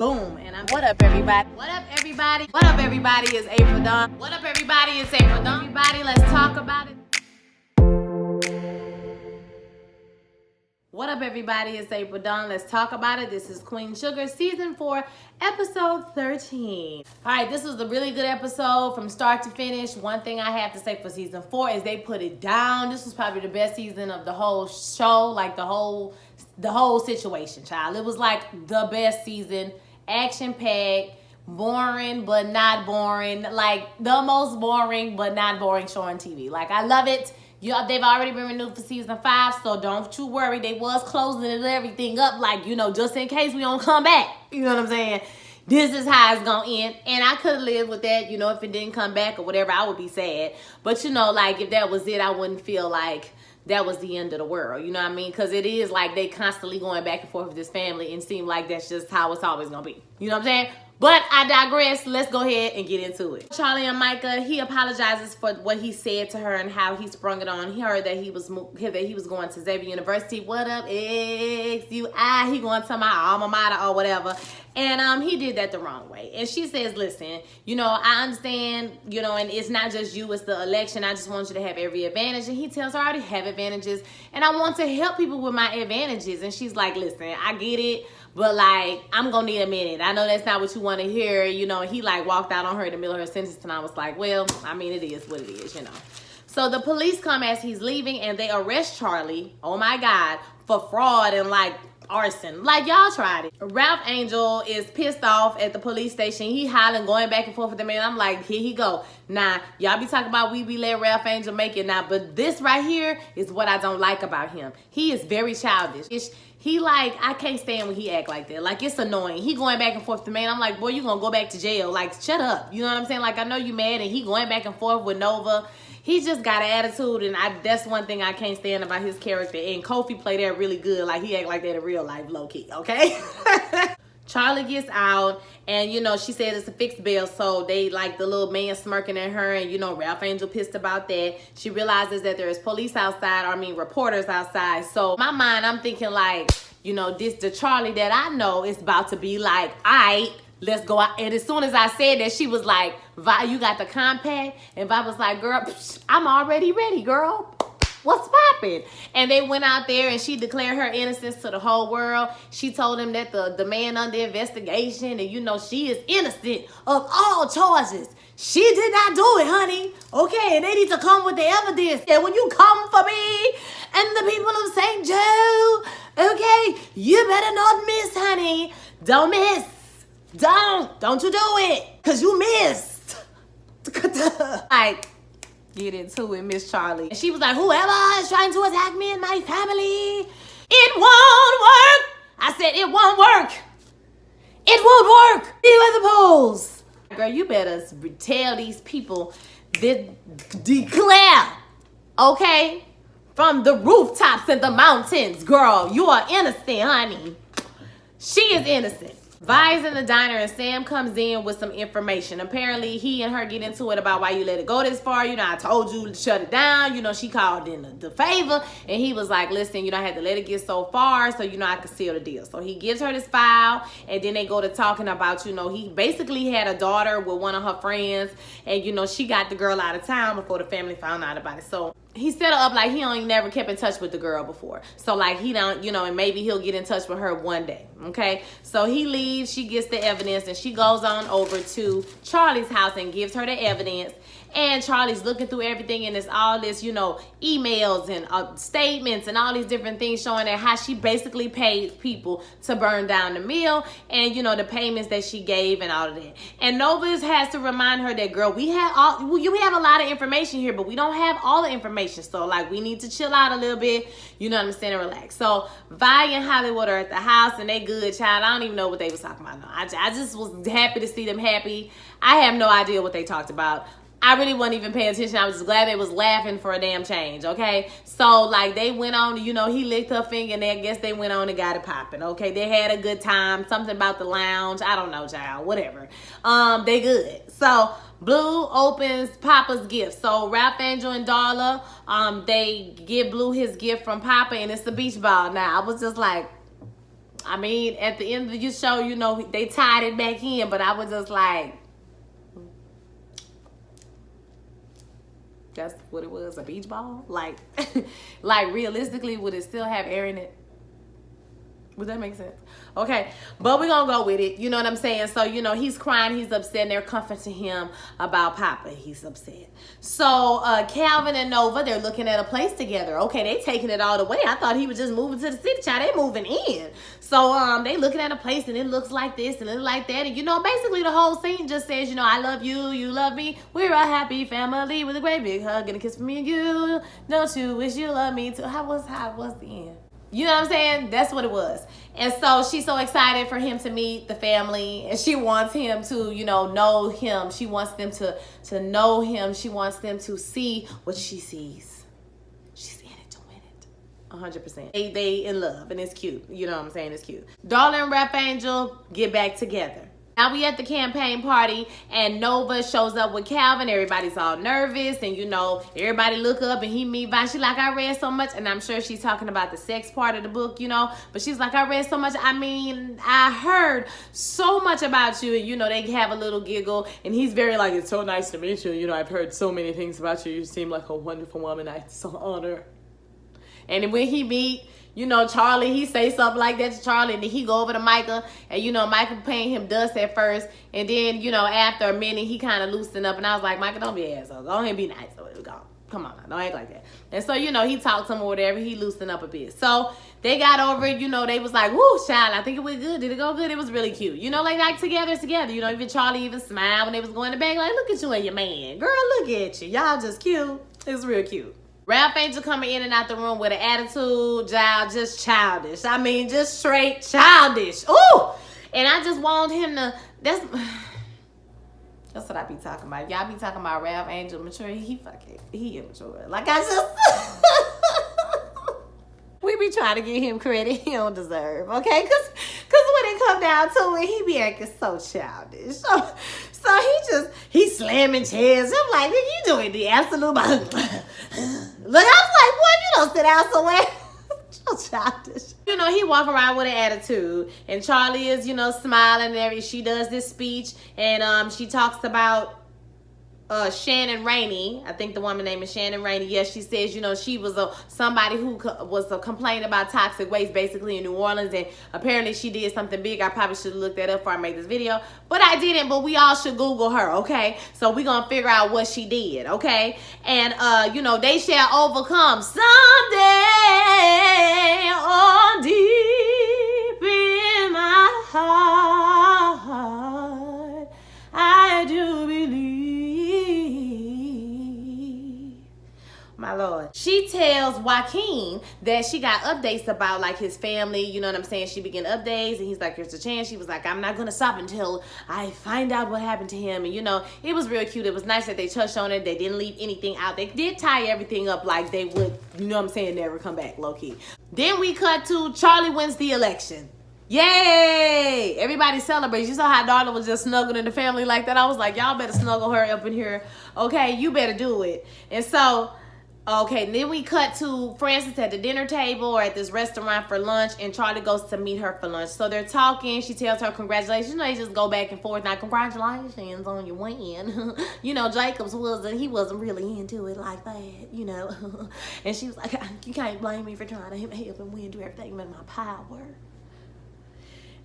Boom. And what up, everybody? What up, everybody? What up, everybody? It's Ep13. What up, everybody? It's Ep13. Everybody, let's talk about it. What up, everybody? It's Ep13. Let's talk about it. This is Queen Sugar, season 4, episode 13. All right, this was a really good episode from start to finish. One thing I have to say for season 4 is they put it down. This was probably the best season of the whole show, like the whole situation, child. It was like the best season, action-packed, boring but not boring, like the most boring but not boring show on TV. Like, I love it. They've already been renewed for season 5, so don't you worry. They was closing everything up, like, just in case we don't come back. You know what I'm saying? This is how it's gonna end. And I could have lived with that, if it didn't come back or whatever, I would be sad. But, like, if that was it, I wouldn't feel like that was the end of the world. You know what I mean? Because it is like they constantly going back and forth with this family and seem like that's just how it's always gonna be. You know what I'm saying? But I digress. Let's go ahead and get into it. Charlie and Micah, he apologizes for what he said to her and how he sprung it on. He heard that he was going to Xavier University. What up, XUI? He going to my alma mater or whatever. And he did that the wrong way. And she says, listen, I understand, and it's not just you, it's the election. I just want you to have every advantage. And he tells her, I already have advantages. And I want to help people with my advantages. And she's like, listen, I get it. But, like, I'm going to need a minute. I know that's not what you want to hear, and he, like, walked out on her in the middle of her sentence, and I was like, well, I mean, it is what it is, So the police come as he's leaving, and they arrest Charlie, oh, my God, for fraud and, like, arson. Like, y'all tried it. Ralph Angel is pissed off at the police station. He hollering, going back and forth with the man. I'm like, here he go. Nah, y'all be talking about we let Ralph Angel make it now, but this right here is what I don't like about him. He is very childish. He I can't stand when he act like that. Like, it's annoying. He going back and forth with the man. I'm like, boy, you gonna go back to jail. Like, shut up. You know what I'm saying? Like, I know you mad, and he going back and forth with Nova. He just got an attitude, and that's one thing I can't stand about his character. And Kofi played that really good. Like, he act like that in real life, low-key, okay? Charlie gets out, and, she said it's a fixed bail, so they, like, the little man smirking at her, and, Ralph Angel pissed about that. She realizes that there's police outside, reporters outside. So, in my mind, I'm thinking, like, the Charlie that I know is about to be like, all right, let's go out. And as soon as I said that, she was like, Vi, you got the compact? And Vi was like, girl, I'm already ready, girl. What's poppin'? And they went out there, and she declared her innocence to the whole world. She told him that the man under investigation, and she is innocent of all charges. She did not do it, honey. Okay, and they need to come with the evidence. And when you come for me and the people of St. Joe, okay, you better not miss, honey. Don't miss. Don't you do it, because you missed. Like, get into it, Miss Charlie. And she was like, whoever is trying to attack me and my family, it won't work. I said, it won't work. It won't work. See you at the polls. Girl, you better tell these people that declare, okay, from the rooftops and the mountains, girl, you are innocent, honey. She is innocent. Vi's in the diner, and Sam comes in with some information. Apparently, he and her get into it about why you let it go this far. I told you to shut it down. She called in the favor, and he was like, listen, I had to let it get so far so, I could seal the deal. So he gives her this file, and then they go to talking about, he basically had a daughter with one of her friends, and, she got the girl out of town before the family found out about it. So he set her up like he only never kept in touch with the girl before. So, like, he don't, and maybe he'll get in touch with her one day, okay? So he leaves, she gets the evidence, and she goes on over to Charlie's house and gives her the evidence. And Charlie's looking through everything, and it's all this, emails and statements and all these different things showing that how she basically paid people to burn down the mill, and, the payments that she gave and all of that. And Nova has to remind her that, girl, we have a lot of information here, but we don't have all the information. So, like, we need to chill out a little bit, you know what I'm saying, and relax. So Vi and Hollywood are at the house, and they good, child. I don't even know what they was talking about. No, I just was happy to see them happy. I have no idea what they talked about. I really wasn't even paying attention. I was just glad they was laughing for a damn change, okay? So, like, they went on, he licked her finger, and I guess they went on and got it popping, okay? They had a good time. Something about the lounge. I don't know, child. Whatever. They good. So, Blue opens Papa's gift. So, Ralph Angel and Darla, they give Blue his gift from Papa, and it's the beach ball. Now, I was just like, I mean, at the end of the show, you know, they tied it back in, but I was just like, that's what it was, a beach ball? Like, like realistically, would it still have air in it? Would that make sense? Okay, but we're gonna go with it. You know what I'm saying? So, you know, he's crying, he's upset, and they're comforting him about Papa. He's upset. So, Calvin and Nova, they're looking at a place together. Okay, they taking it all the way. I thought he was just moving to the city, child. They moving in. So, they looking at a place, and it looks like this, and it looks like that. And, you know, basically the whole scene just says, you know, I love you, you love me. We're a happy family with a great big hug and a kiss from me and you. Don't you wish you loved me too? How was the end? You know what I'm saying? That's what it was. And so she's so excited for him to meet the family, and she wants him to, you know him. She wants them to know him. She wants them to see what she sees. She's in it to win it. 100%. They in love, and it's cute. You know what I'm saying? It's cute. Darla and Rap Angel get back together. Now we at the campaign party, and Nova shows up with Calvin. Everybody's all nervous, and you know, everybody look up and he meet Vi. She like, I read so much, and I'm sure she's talking about the sex part of the book, you know, but she's like, I read so much. I mean, I heard so much about you, and you know, they have a little giggle, and he's very like, it's so nice to meet you. You know, I've heard so many things about you. You seem like a wonderful woman. I so honor. And when he meet, you know, Charlie, he say something like that to Charlie, and then he go over to Micah, and, you know, Micah paying him dust at first, and then, you know, after a minute, he kind of loosened up, and I was like, Micah, don't be an asshole. Go ahead and be nice. Come on, don't act like that. And so, you know, he talked to him or whatever. He loosened up a bit. So they got over it. You know, they was like, woo, child, I think it went good. Did it go good? It was really cute. You know, like together. You know, even Charlie even smiled when they was going to bed. Like, look at you and your man. Girl, look at you. Y'all just cute. It's real cute. Ralph Angel coming in and out the room with an attitude, child, just childish. I mean, just straight childish. Ooh! And I just want him to, that's what I be talking about. Y'all be talking about Ralph Angel mature. He immature. Like I just, we be trying to give him credit he don't deserve, okay? Cause when it come down to it, he be acting so childish. So he slamming chairs. I'm like, nigga, you doing the absolute. Look, I was like, boy, if you don't sit down somewhere, so childish. You know, he walk around with an attitude, and Charlie is, you know, smiling and everything. She does this speech, and she talks about Shannon Rainey. I think the woman name is Shannon Rainey. Yes, she says, you know, she was somebody who was complaining about toxic waste basically in New Orleans, and apparently she did something big. I probably should have looked that up before I made this video, but I didn't. But we all should Google her, okay? So we're gonna figure out what she did, okay? And you know, they shall overcome someday. Oh, deep in my heart, I do believe. My Lord. She tells Joaquin that she got updates about like his family, you know what I'm saying? She began updates, and he's like, here's a chance. She was like, I'm not gonna stop until I find out what happened to him. And you know, it was real cute. It was nice that they touched on it. They didn't leave anything out. They did tie everything up like they would, you know what I'm saying, never come back, low key. Then we cut to Charlie wins the election. Yay! Everybody celebrates. You saw how Darla was just snuggling the family like that. I was like, y'all better snuggle her up in here. Okay, you better do it. And so, okay, then we cut to Frances at the dinner table or at this restaurant for lunch, and Charlie goes to meet her for lunch. So they're talking. She tells her congratulations. You know, they just go back and forth. Now, congratulations on your win. You know, Jacobs wasn't really into it like that, you know. And she was like, you can't blame me for trying to help and win, do everything in my power.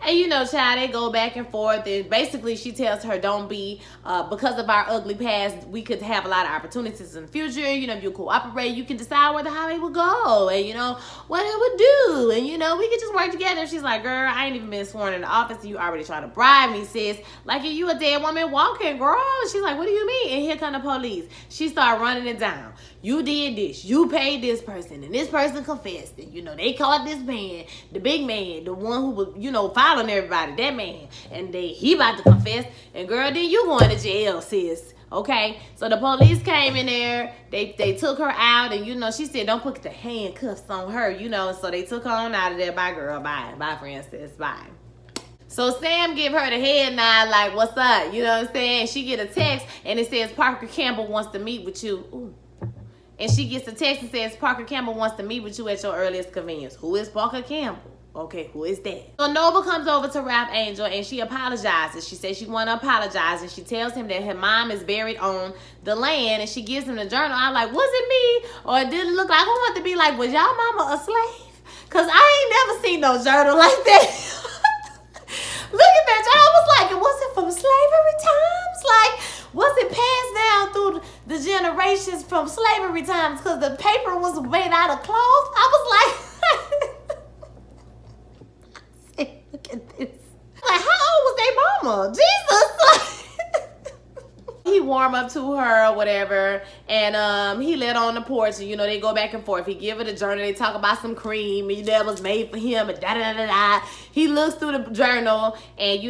And you know, child, they go back and forth, and basically she tells her, don't be, because of our ugly past, we could have a lot of opportunities in the future. You know, if you cooperate, you can decide where the highway will go, and you know, what it would do, and you know, we could just work together. And she's like, girl, I ain't even been sworn in the office, and you already trying to bribe me, sis. Like, you a dead woman walking, girl. She's like, what do you mean? And here come the police. She started running it down. You did this, you paid this person, and this person confessed, and you know, they caught this man, the big man, the one who was, you know, following everybody, that man, and he about to confess, and girl, then you going to jail, sis. Okay, so the police came in there, they took her out, and you know, she said don't put the handcuffs on her, you know, so they took her on out of there. Bye, girl, bye Frances, bye. So Sam give her the head nod like, what's up, you know what I'm saying? She get a text, and it says Parker Campbell wants to meet with you. Ooh. And she gets a text and says, Parker Campbell wants to meet with you at your earliest convenience. Who is Parker Campbell? Okay, who is that? So Nova comes over to Ralph Angel and she apologizes. She says she want to apologize, and she tells him that her mom is buried on the land, and she gives him the journal. I'm like, was it me? Or did it look like, I want to be like, was y'all mama a slave? Because I ain't never seen no journal like that. Look at that journal. I was like, was it from slavery times? Like, was it passed down through the generations from slavery times because the paper was made out of cloth? I was like, look at this. Like, how old was their mama? Jesus. He warm up to her or whatever, and he let on the porch, and they go back and forth. He give her the journal. They talk about some cream that was made for him, and da da da da. He looks through the journal, and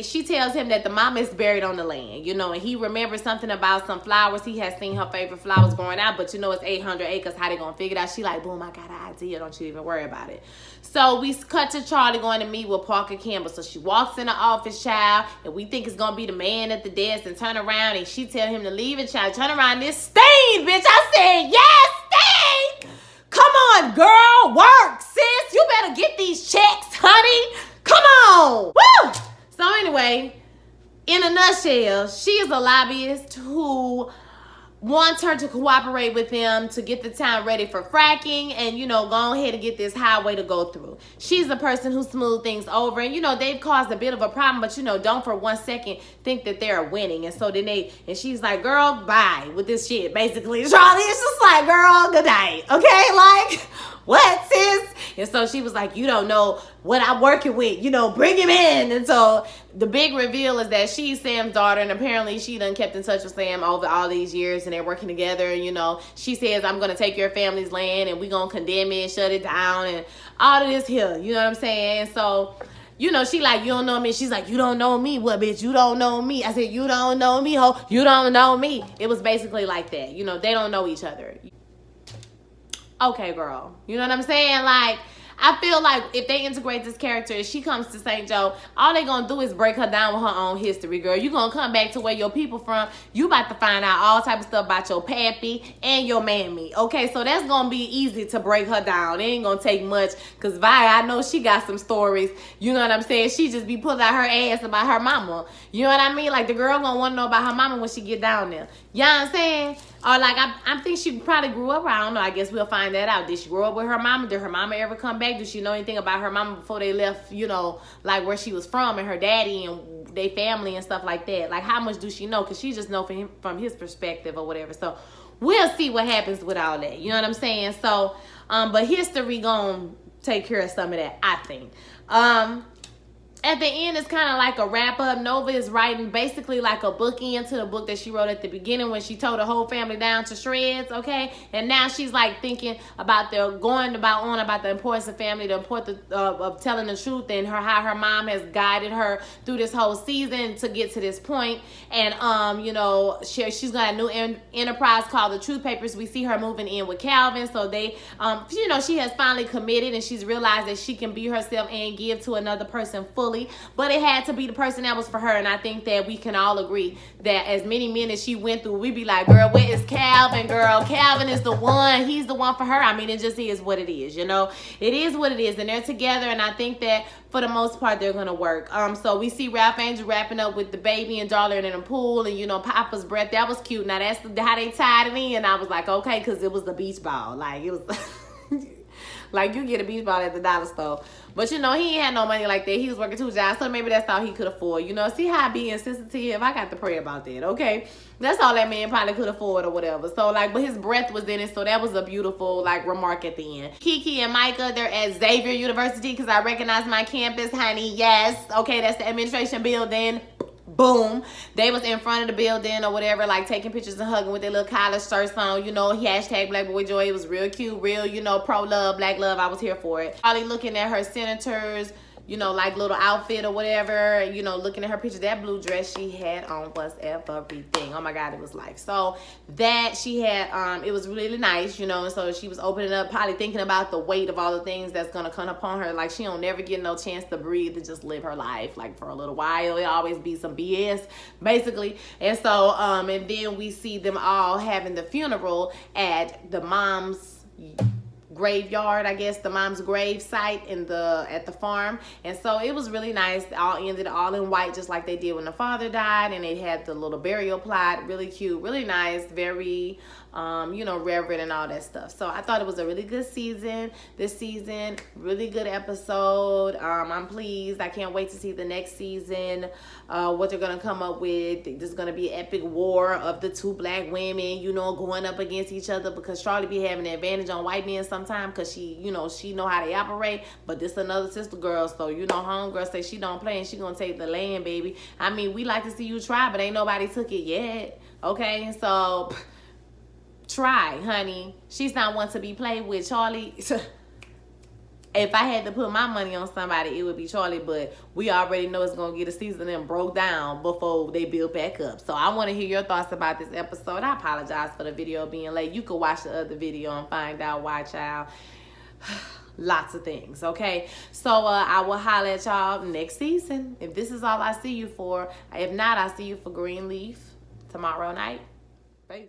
she tells him that the mama is buried on the land, and he remembers something about some flowers. He has seen her favorite flowers growing out, but it's 800 acres. How they gonna figure it out? She like, boom, I got an idea. Don't you even worry about it. So we cut to Charlie going to meet with Parker Campbell. So she walks in the office, child, and we think it's gonna be the man at the desk, and turn around, and she tell him to leave it, child. Turn around, this stain, bitch. I said, yes, stain. Come on, girl, work, sis. You better get these checks, honey. Come on. Woo! So anyway, in a nutshell, she is a lobbyist who wants her to cooperate with them to get the town ready for fracking and, go ahead and get this highway to go through. She's the person who smooths things over. And, they've caused a bit of a problem, but, don't for 1 second think that they're winning. And so then and she's like, girl, bye with this shit, basically. Charlie is just like, girl, good night. Okay? Like, what, sis? And so she was like, you don't know what I'm working with, bring him in. And so the big reveal is that she's Sam's daughter, and apparently she done kept in touch with Sam over all these years, and they're working together. She says, I'm going to take your family's land, and we're going to condemn it and shut it down, and all of this here, you know what I'm saying? And so, she like, you don't know me. She's like, you don't know me. What, bitch? You don't know me. I said, you don't know me, ho. You don't know me. It was basically like that. They don't know each other. Okay, girl. You know what I'm saying? Like, I feel like if they integrate this character and she comes to St. Joe, all they gonna do is break her down with her own history, girl. You gonna come back to where your people from. You about to find out all type of stuff about your pappy and your mammy. Okay, so that's gonna be easy to break her down. It ain't gonna take much, because Vi, I know she got some stories. You know what I'm saying? She just be pulling out her ass about her mama. You know what I mean? Like, the girl gonna want to know about her mama when she get down there. You know what I'm saying? Or like, I think she probably grew up, I don't know, I guess we'll find that out. Did she grow up with her mama? Did her mama ever come back? Did she know anything about her mama before they left, like where she was from and her daddy and their family and stuff like that? Like, how much do she know? Because she just know from his perspective or whatever. So we'll see what happens with all that. You know what I'm saying? So, but history gonna take care of some of that, I think. At the end, it's kind of like a wrap-up. Nova is writing basically like a bookend to the book that she wrote at the beginning when she tore the whole family down to shreds, okay? And now she's like thinking about about the importance of family, the importance of telling the truth, and how her mom has guided her through this whole season to get to this point. And, she's got a new enterprise called the Truth Papers. We see her moving in with Calvin. So they, she has finally committed, and she's realized that she can be herself and give to another person fully. But it had to be the person that was for her. And I think that we can all agree that as many men as she went through, we be like, girl, where is Calvin, girl? Calvin is the one. He's the one for her. I mean, it just is what it is, It is what it is. And they're together. And I think that for the most part, they're going to work. So we see Ralph Angel wrapping up with the baby and Darlene in the pool. And, Papa's breath. That was cute. Now, that's how they tied it in. I was like, okay, because it was the beach ball. Like, it was... Like, you get a beach ball at the dollar store. But, he ain't had no money like that. He was working 2 jobs, so maybe that's all he could afford. See how I be insensitive? I got to pray about that, okay? That's all that man probably could afford or whatever. So, like, but his breath was in it, so that was a beautiful, like, remark at the end. Kiki and Micah, they're at Xavier University because I recognize my campus, honey. Yes. Okay, that's the administration building. Boom. They was in front of the building or whatever, like taking pictures and hugging with their little college shirts on, hashtag Black Boy Joy. It was real cute, real, pro love, black love. I was here for it. Probably looking at her senators, like little outfit or whatever, looking at her picture. That blue dress she had on was everything. Oh my God, it was life. So that she had, it was really nice, and so she was opening up, probably thinking about the weight of all the things that's going to come upon her. Like, she don't never get no chance to breathe and just live her life, like, for a little while. It always be some BS, basically. And so, and then we see them all having the funeral at the mom's graveyard, I guess, the mom's grave site at the farm. And so it was really nice. All ended all in white, just like they did when the father died, and they had the little burial plot. Really cute, really nice, very reverent and all that stuff. So I thought it was a really good season this season. Really good episode. I'm pleased. I can't wait to see the next season, what they're gonna come up with. There's gonna be an epic war of the two black women, going up against each other, because Charlotte be having an advantage on white men sometimes, because she know how they operate. But this another sister girl, so homegirl say she don't play and she gonna take the land, baby. I mean, we like to see you try, but ain't nobody took it yet. Okay, so try, honey. She's not one to be played with, Charlie. If I had to put my money on somebody, it would be Charlie, but we already know it's going to get a season and broke down before they build back up. So I want to hear your thoughts about this episode. I apologize for the video being late. You could watch the other video and find out why, child. Lots of things, okay? So I will holler at y'all next season. If this is all I see you for. If not, I see you for Greenleaf tomorrow night. Bye.